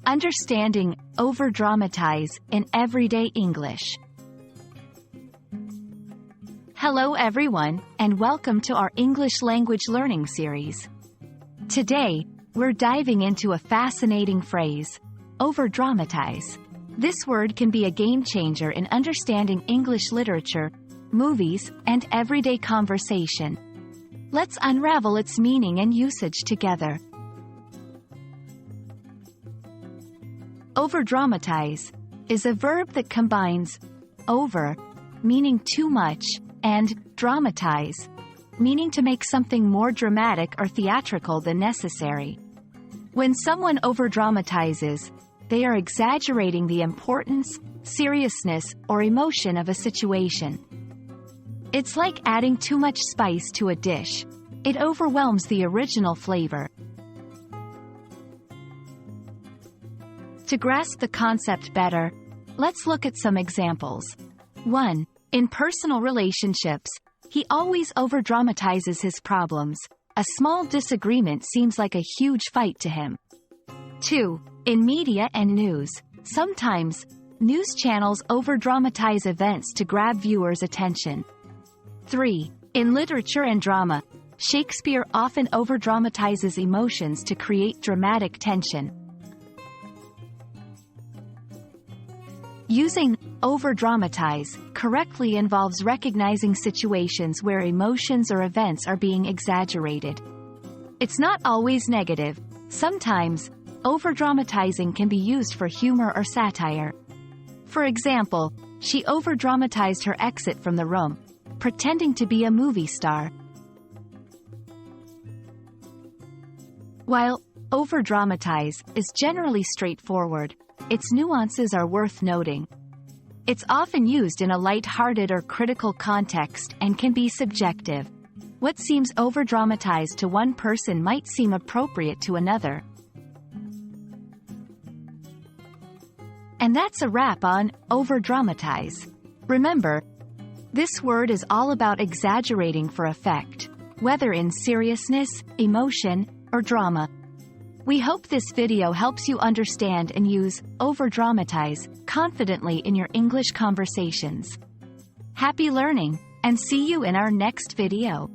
Understanding overdramatize in everyday English. Hello everyone, and welcome to our English language learning series. Today, we're diving into a fascinating phrase, overdramatize. This word can be a game changer in understanding English literature, movies, and everyday conversation. Let's unravel its meaning and usage together. Overdramatize is a verb that combines over, meaning too much, and dramatize, meaning to make something more dramatic or theatrical than necessary. When someone overdramatizes, they are exaggerating the importance, seriousness, or emotion of a situation. It's like adding too much spice to a dish. It overwhelms the original flavor. To grasp the concept better, let's look at some examples. 1. In personal relationships, he always overdramatizes his problems. A small disagreement seems like a huge fight to him. 2. In media and news, sometimes, news channels overdramatize events to grab viewers' attention. 3. In literature and drama, Shakespeare often overdramatizes emotions to create dramatic tension. Using overdramatize correctly involves recognizing situations where emotions or events are being exaggerated. It's not always negative. Sometimes, overdramatizing can be used for humor or satire. For example, she overdramatized her exit from the room, pretending to be a movie star. While overdramatize is generally straightforward, its nuances are worth noting. It's often used in a light-hearted or critical context and can be subjective. What seems overdramatized to one person might seem appropriate to another. And that's a wrap on overdramatize. Remember, this word is all about exaggerating for effect, whether in seriousness, emotion, or drama. We hope this video helps you understand and use overdramatize confidently in your English conversations. Happy learning, and see you in our next video.